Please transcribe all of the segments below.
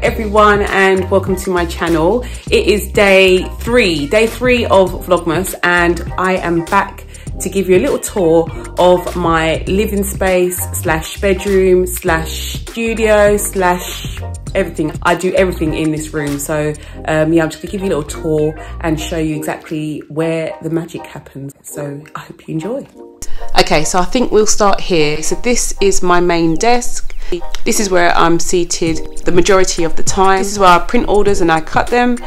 Everyone, and welcome to my channel. It is day three of Vlogmas, and I am back to give you a little tour of my living space slash bedroom slash studio slash everything. I do everything in this room, so yeah, I'm just gonna give you a little tour and show you exactly where the magic happens. So I hope you enjoy. Okay, so I think we'll start here. So this is my main desk. This is where I'm seated the majority of the time. This is where I print orders and I cut them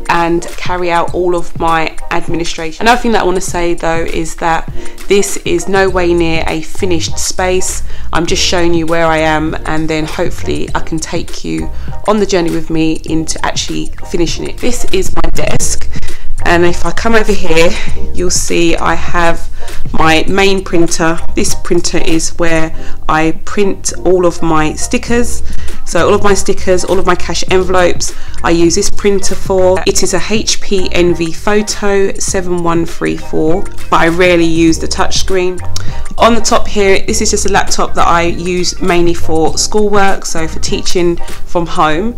and carry out all of my administration. Another thing that I want to say though is that this is no way near a finished space. I'm just showing you where I am, and then hopefully I can take you on the journey with me into actually finishing it. This is my desk, and if I come over here, you'll see I have my main printer. This printer is where I print all of my stickers. So all of my stickers, all of my cash envelopes, I use this printer for. It is a HP Envy Photo 7134, but I rarely use the touchscreen. On the top here, this is just a laptop that I use mainly for schoolwork, so for teaching from home.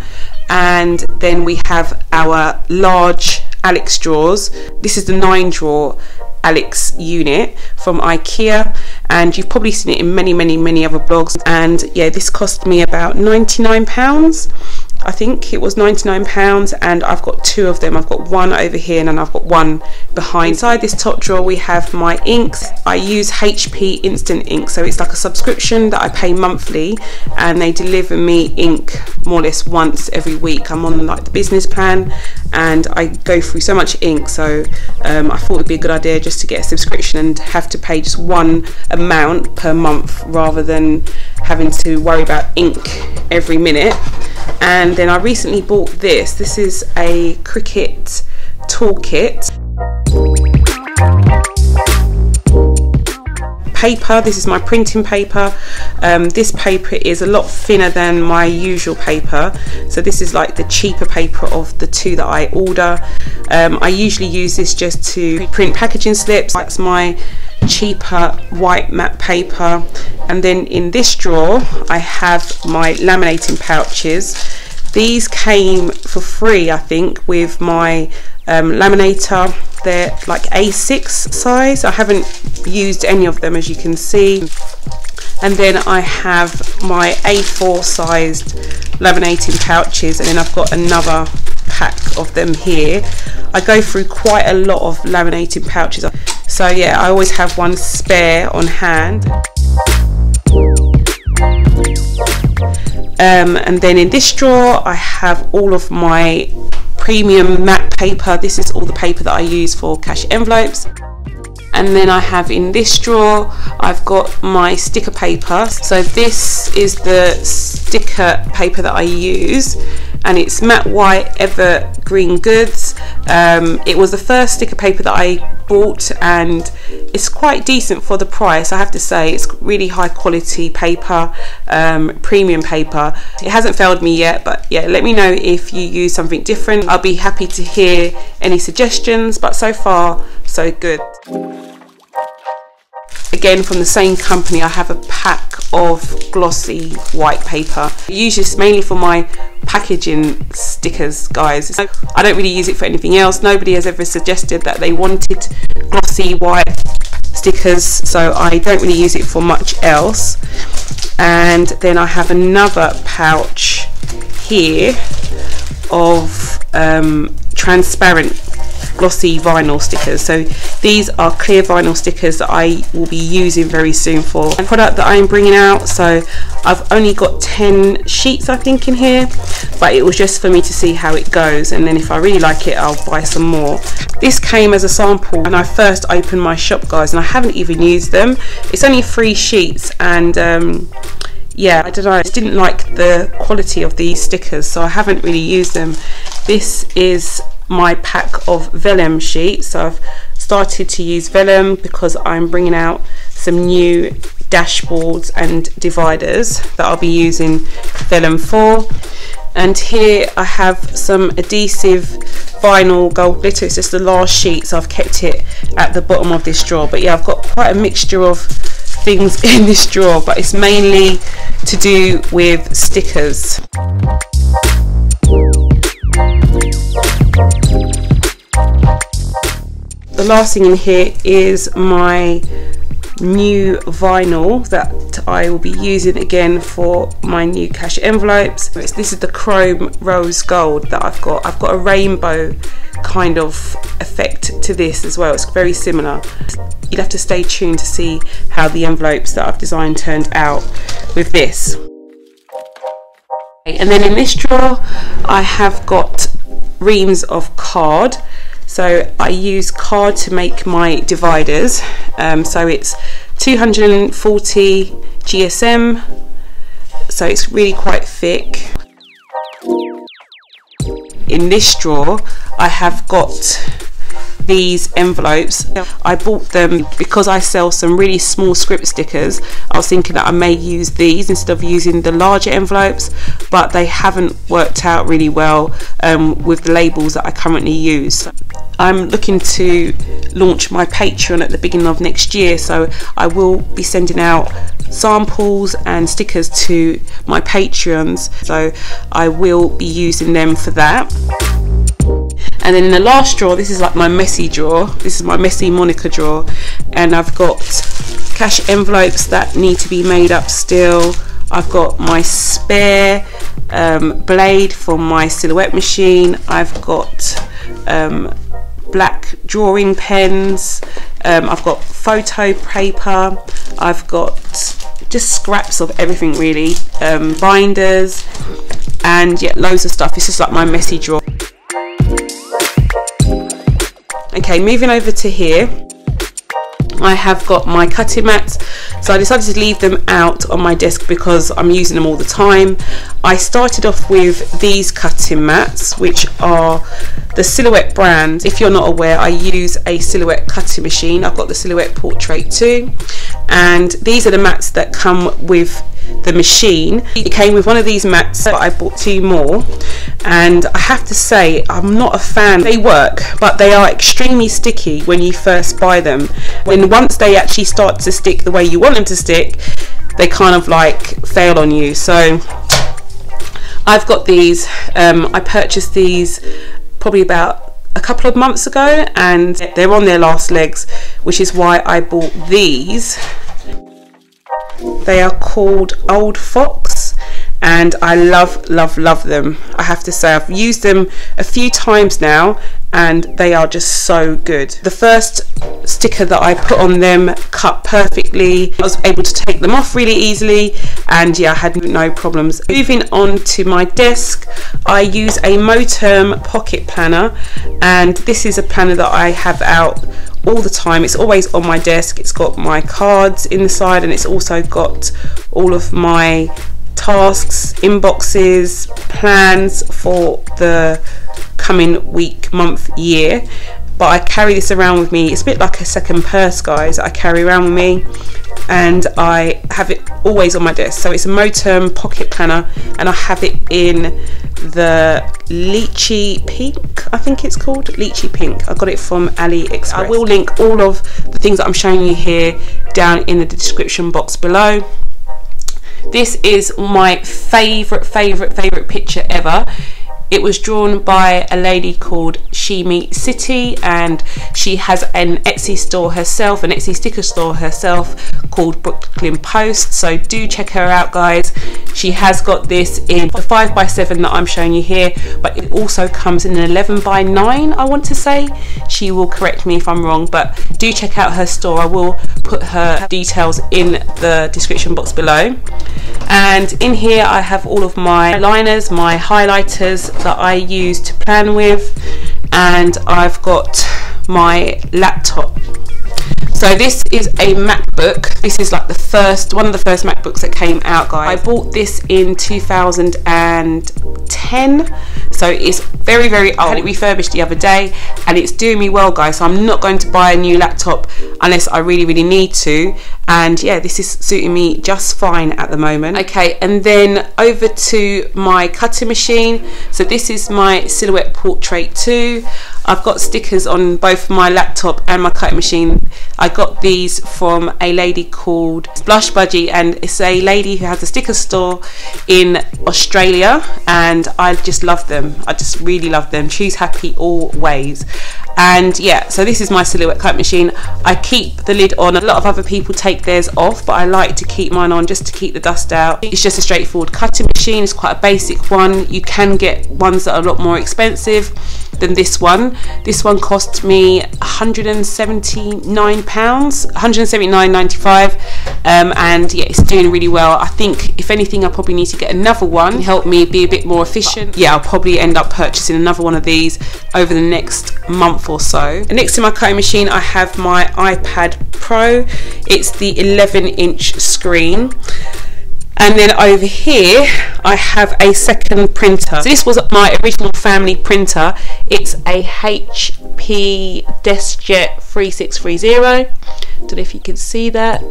And then we have our large Alex drawers. This is the 9-drawer Alex unit from IKEA, and you've probably seen it in many other blogs. And yeah, this cost me about £99. I think it was £99, and I've got two of them. I've got one over here and then I've got one behind. Inside this top drawer we have my inks. I use HP Instant Ink, so it's like a subscription that I pay monthly, and they deliver me ink more or less once every week. I'm on like the business plan, and I go through so much ink, so I thought it'd be a good idea just to get a subscription and have to pay just one amount per month rather than having to worry about ink every minute. And then I recently bought this. This is a Cricut toolkit. Paper, this is my printing paper. This paper is a lot thinner than my usual paper, so this is like the cheaper paper of the two that I order. I usually use this just to print packaging slips. That's my cheaper white matte paper. And then in this drawer I have my laminating pouches. These came for free, I think, with my laminator. They're like A6 size. I haven't used any of them, as you can see. And then I have my A4 sized laminating pouches, and then I've got another pack of them here. I go through quite a lot of laminating pouches, so yeah, I always have one spare on hand. And then in this drawer I have all of my premium matte paper. This is all the paper that I use for cash envelopes. And then I have in this drawer, I've got my sticker paper. So this is the sticker paper that I use, and it's matte white evergreen goods. It was the first sticker paper that I bought, and it's quite decent for the price, I have to say. It's really high quality paper, premium paper. It hasn't failed me yet, but yeah, let me know if you use something different. I'll be happy to hear any suggestions, but so far so good. Again, from the same company, I have a pack of glossy white paper. I use this mainly for my packaging stickers, guys. I don't really use it for anything else. Nobody has ever suggested that they wanted glossy white stickers, so I don't really use it for much else. And then I have another pouch here of transparent glossy vinyl stickers. So these are clear vinyl stickers that I will be using very soon for a product that I'm bringing out. So I've only got 10 sheets I think in here, but it was just for me to see how it goes, and then if I really like it I'll buy some more. This came as a sample when I first opened my shop, guys, and I haven't even used them. It's only 3 sheets, and yeah, I don't know, I just didn't like the quality of these stickers, so I haven't really used them. This is my pack of vellum sheets. So I've started to use vellum because I'm bringing out some new dashboards and dividers that I'll be using vellum for. And here I have some adhesive vinyl gold glitter. It's just the last sheet, so I've kept it at the bottom of this drawer. But yeah, I've got quite a mixture of things in this drawer, but it's mainly to do with stickers. The last thing in here is my new vinyl that I will be using again for my new cash envelopes. This is the chrome rose gold that I've got. I've got a rainbow kind of effect to this as well. It's very similar. You'd have to stay tuned to see how the envelopes that I've designed turned out with this. And then in this drawer I have got reams of card. So I use card to make my dividers. So it's 240 GSM, so it's really quite thick. In this drawer I have got these envelopes. I bought them because I sell some really small script stickers. I was thinking that I may use these instead of using the larger envelopes, but they haven't worked out really well with the labels that I currently use. I'm looking to launch my Patreon at the beginning of next year, so I will be sending out samples and stickers to my Patreons, so I will be using them for that. And then in the last drawer, this is like my messy drawer. This is my messy Monica drawer, and I've got cash envelopes that need to be made up still. I've got my spare blade from my silhouette machine. I've got black drawing pens. I've got photo paper. I've got just scraps of everything really, binders, and yeah, loads of stuff. It's just like my messy drawer. Okay, moving over to here, I have got my cutting mats. So I decided to leave them out on my desk because I'm using them all the time. I started off with these cutting mats, which are the Silhouette brand. If you're not aware, I use a Silhouette cutting machine. I've got the Silhouette Portrait too, and these are the mats that come with the machine. It came with one of these mats, but I bought 2 more, and I have to say I'm not a fan. They work, but they are extremely sticky when you first buy them. When once they actually start to stick the way you want them to stick, they kind of like fail on you. So I've got these. I purchased these probably about a couple of months ago, and they're on their last legs, which is why I bought these. They are called Old Fox, and I love them. I have to say, I've used them a few times now, and they are just so good. The first sticker that I put on them cut perfectly. I was able to take them off really easily, and yeah, I had no problems. Moving on to my desk, I use a Motum pocket planner, and this is a planner that I have out all the time. It's always on my desk. It's got my cards inside, and it's also got all of my tasks, inboxes, plans for the coming week, month, year. But I carry this around with me. It's a bit like a second purse, guys, I carry around with me, and I have it always on my desk. So it's a Motum pocket planner, and I have it in the lychee pink, I think it's called lychee pink. I got it from AliExpress. I will link all of the things that I'm showing you here down in the description box below. This is my favorite picture ever. It was drawn by a lady called She Meets City, and she has an Etsy store herself, an Etsy sticker store herself called Brooklyn Post, so do check her out, guys. She has got this in the 5x7 that I'm showing you here, but it also comes in an 11x9, I want to say. She will correct me if I'm wrong, but do check out her store. I will put her details in the description box below. And in here I have all of my liners, my highlighters that I use to plan with, and I've got my laptop. So this is a MacBook. This is like one of the first MacBooks that came out, guys. I bought this in 2010, so it's very, very old. I had it refurbished the other day and it's doing me well, guys, so I'm not going to buy a new laptop unless I really, really need to. And yeah, this is suiting me just fine at the moment. Okay, and then over to my cutting machine. So this is my Silhouette Portrait 2. I've got stickers on both my laptop and my cutting machine. I got these from a lady called Blush Budgie, and it's a lady who has a sticker store in Australia, and I just love them. I just really love them. Choose happy always. And yeah, so this is my Silhouette cutting machine. I keep the lid on. A lot of other people take theirs off, but I like to keep mine on just to keep the dust out. It's just a straightforward cutting machine. It's quite a basic one. You can get ones that are a lot more expensive than this one. This one cost me £179, £179.95, and yeah, it's doing really well. I think if anything, I probably need to get another one, help me be a bit more efficient. Yeah, I'll probably end up purchasing another one of these over the next month or so. And next to my cutting machine I have my iPad Pro. It's the 11-inch screen. And then over here I have a second printer. So this was my original family printer. It's a HP DeskJet 3630. Don't know if you can see that,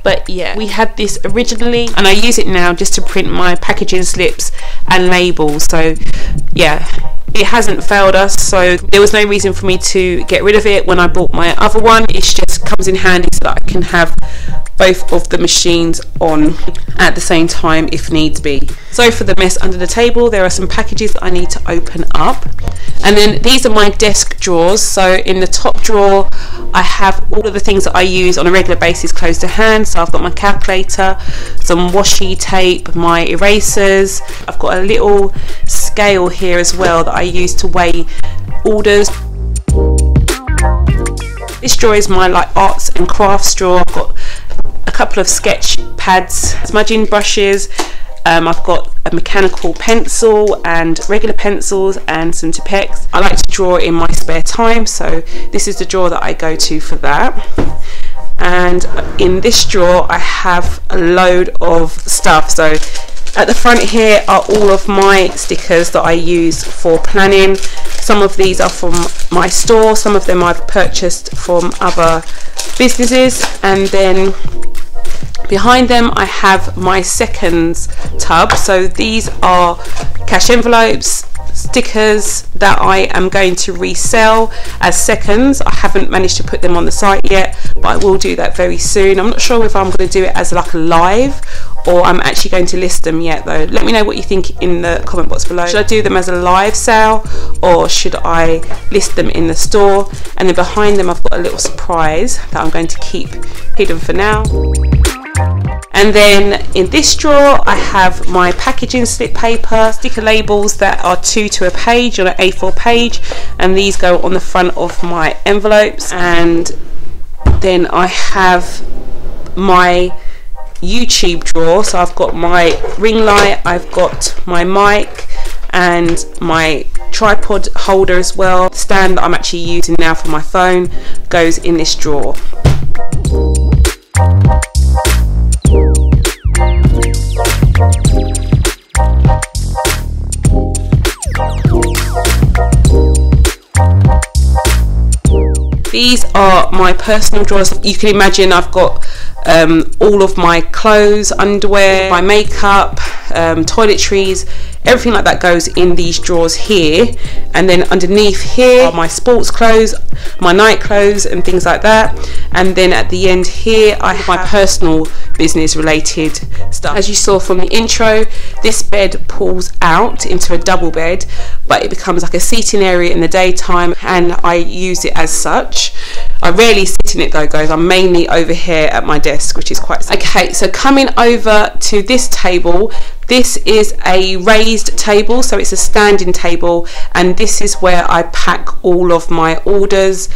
but yeah, we had this originally and I use it now just to print my packaging slips and labels. So yeah, it hasn't failed us, so there was no reason for me to get rid of it when I bought my other one. It just comes in handy so that I can have both of the machines on at the same time if needs be. So for the mess under the table, there are some packages that I need to open up. And then these are my desk drawers. So in the top drawer I have all of the things that I use on a regular basis close to hand. So I've got my calculator, some washi tape, my erasers. I've got a little scale here as well that I use to weigh orders. This drawer is my like arts and crafts drawer. I've got a couple of sketch pads, smudging brushes, I've got a mechanical pencil and regular pencils and some Tipex. I like to draw in my spare time, so this is the drawer that I go to for that. And in this drawer I have a load of stuff. So at the front here are all of my stickers that I use for planning. Some of these are from my store, some of them I've purchased from other businesses, and then behind them I have my seconds tub. So these are cash envelopes, stickers that I am going to resell as seconds. I haven't managed to put them on the site yet, but I will do that very soon. I'm not sure if I'm going to do it as like a live or I'm actually going to list them yet though. Let me know what you think in the comment box below. Should I do them as a live sale or should I list them in the store? And then behind them I've got a little surprise that I'm going to keep hidden for now. And then in this drawer I have my packaging slip paper, sticker labels that are 2 to a page on an A4 page, and these go on the front of my envelopes. And then I have my YouTube drawer. So I've got my ring light, I've got my mic and my tripod holder as well. The stand that I'm actually using now for my phone goes in this drawer. These are my personal drawers. You can imagine I've got all of my clothes, underwear, my makeup, toiletries, everything like that goes in these drawers here, and then underneath here are my sports clothes, my night clothes and things like that. And then at the end here I have my personal business related stuff. As you saw from the intro, this bed pulls out into a double bed, but it becomes like a seating area in the daytime, and I use it as such. I rarely sit in it though, guys. I'm mainly over here at my desk, which is quite okay. So coming over to this table, this is a raised table, so it's a standing table, and this is where I pack all of my orders.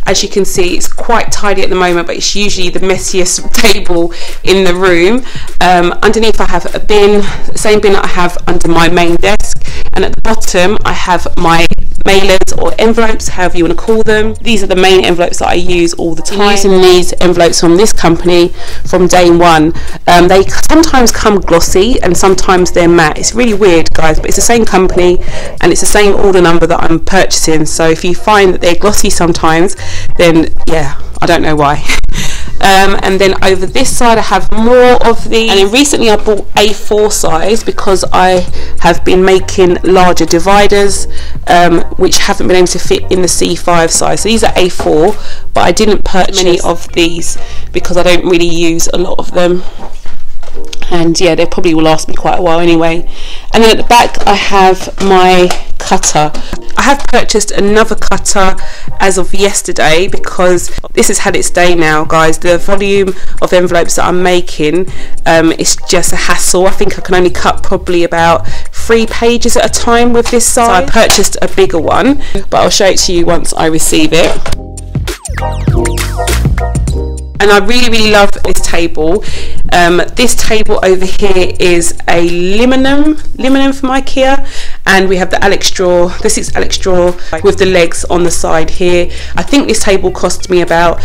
As you can see, it's quite tidy at the moment, but it's usually the messiest table in the room. Underneath I have a bin, the same bin that I have under my main desk, and at the bottom I have my mailers or envelopes, however you want to call them. These are the main envelopes that I use all the time. I'm using these envelopes from this company from day one. They sometimes come glossy and sometimes they're matte. It's really weird, guys, but it's the same company and it's the same order number that I'm purchasing. So if you find that they're glossy sometimes, then yeah, I don't know why. And then over this side I have more of these, and then recently I bought A4 size because I have been making larger dividers which haven't been able to fit in the C5 size. So these are A4, but I didn't purchase many of these because I don't really use a lot of them, and yeah, they probably will last me quite a while anyway. And then at the back I have my cutter. I have purchased another cutter as of yesterday because this has had its day now, guys. The volume of envelopes that I'm making is just a hassle. I think I can only cut probably about 3 pages at a time with this size. So I purchased a bigger one, but I'll show it to you once I receive it. And I really love this table. This table over here is a linoleum from IKEA, and we have the Alex drawer. This is Alex drawer with the legs on the side here. I think this table cost me about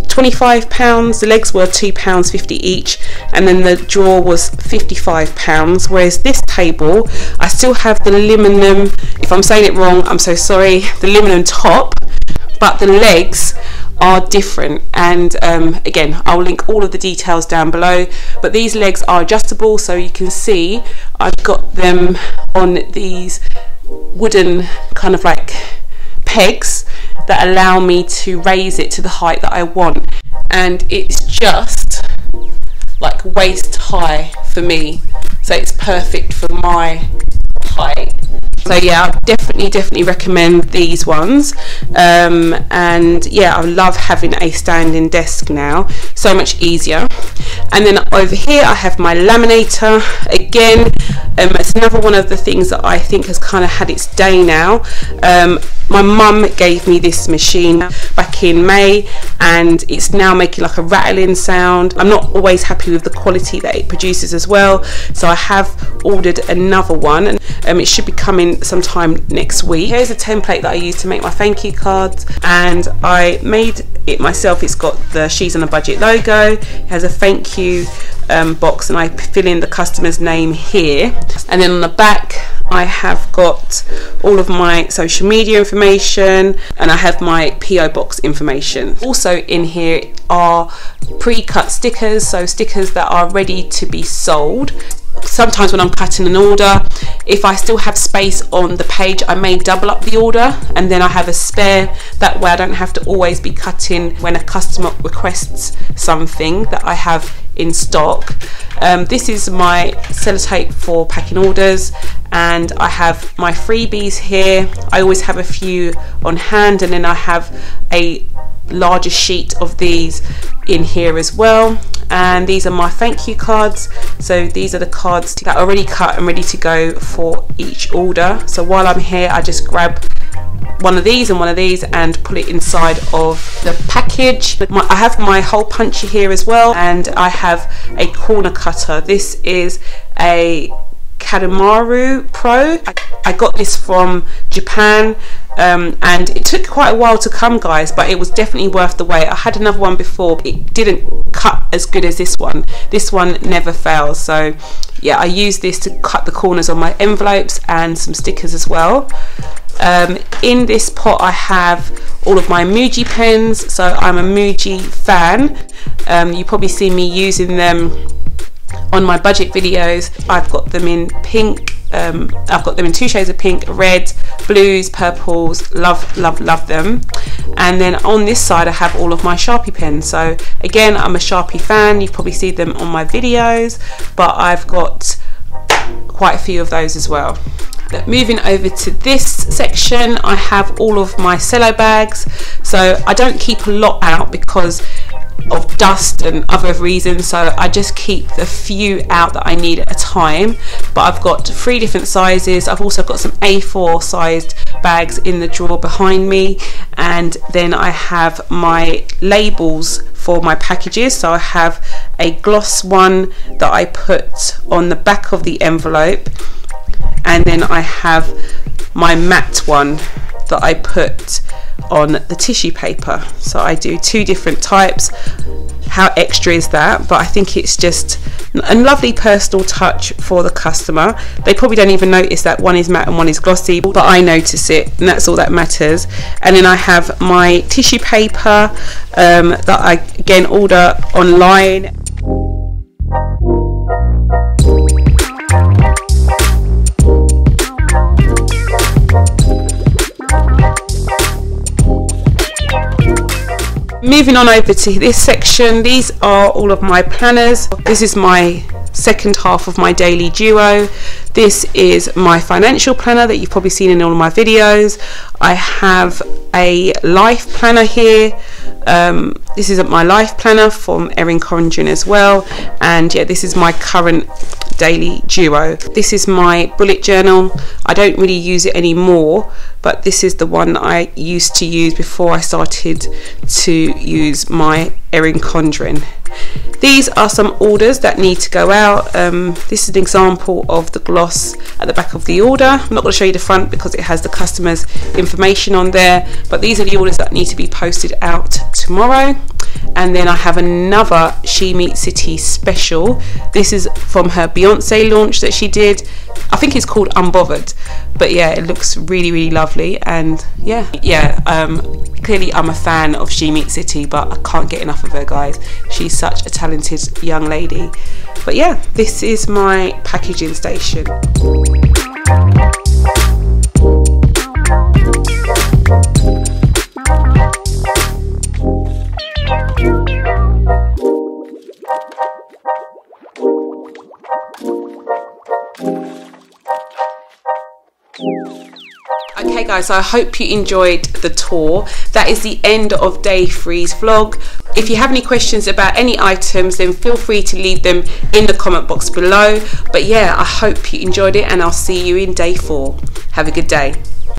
£25. The legs were £2.50 each, and then the drawer was £55. Whereas this table, I still have the linoleum. If I'm saying it wrong, I'm so sorry. The linoleum top, but the legs are different, and again, I'll link all of the details down below, but these legs are adjustable, so you can see I've got them on these wooden kind of like pegs that allow me to raise it to the height that I want, and it's just like waist high for me, so it's perfect for my height. So yeah, I definitely recommend these ones. And yeah, I love having a standing desk now, so much easier. And then over here I have my laminator. Again, it's another one of the things that I think has kind of had its day now. My mum gave me this machine back in May, and it's now making like a rattling sound. I'm not always happy with the quality that it produces as well, so I have ordered another one, and it should be coming sometime next week. Here's a template that I use to make my thank you cards, and I made it myself. It's got the She's on a Budget logo, it has a thank you box, and I fill in the customer's name here, and then on the back I have got all of my social media information, and I have my PO box information. Also in here are pre-cut stickers, so stickers that are ready to be sold. Sometimes when I'm cutting an order, if I still have space on the page, I may double up the order, and then I have a spare. That way I don't have to always be cutting when a customer requests something that I have in stock. This is my sellotape for packing orders, and I have my freebies here. I always have a few on hand, and then I have a larger sheet of these in here as well. And these are my thank you cards, so these are the cards that are already cut and ready to go for each order. So while I'm here, I just grab one of these and one of these and put it inside of the package. I have my hole puncher here as well, and I have a corner cutter. This is a Kadamaru Pro. I got this from Japan, and it took quite a while to come, guys, but it was definitely worth the wait. I had another one before, it didn't cut as good as this one. This one never fails. So yeah, I use this to cut the corners on my envelopes and some stickers as well. In this pot I have all of my Muji pens, so I'm a Muji fan. You probably see me using them on my budget videos. I've got them in pink, I've got them in 2 shades of pink, red, blues, purples. Love, love, love them. And then on this side I have all of my Sharpie pens. So again, I'm a Sharpie fan. You've probably seen them on my videos, but I've got quite a few of those as well. Moving over to this section, I have all of my cello bags. So I don't keep a lot out because of dust and other reasons, so I just keep the few out that I need at a time. But I've got 3 different sizes. I've also got some A4 sized bags in the drawer behind me, and then I have my labels for my packages. So I have a gloss one that I put on the back of the envelope, and then I have my matte one that I put on the tissue paper. So I do 2 different types. How extra is that? But I think it's just a lovely personal touch for the customer. They probably don't even notice that one is matte and one is glossy, but I notice it, and that's all that matters. And then I have my tissue paper that I again order online. Moving on over to this section, these are all of my planners. This is my second half of my daily duo. This is my financial planner that you've probably seen in all of my videos. I have a life planner here. This is my life planner from Erin Condren as well, and yeah, this is my current daily duo. This is my bullet journal. I don't really use it anymore, but this is the one I used to use before I started to use my Erin Condren. These are some orders that need to go out. This is an example of the gloss at the back of the order. I'm not going to show you the front because it has the customer's information on there, but these are the orders that need to be posted out tomorrow. And then I have another She Meets City special. This is from her Beyonce launch that she did. I think it's called Unbothered, but yeah, it looks really, really lovely. And yeah, clearly I'm a fan of She Meets City, but I can't get enough of her, guys. She's such a talented young lady. But yeah, this is my packaging station. Okay guys, so I hope you enjoyed the tour. That is the end of day 3's vlog. If you have any questions about any items, then feel free to leave them in the comment box below. But yeah, I hope you enjoyed it, and I'll see you in day 4. Have a good day.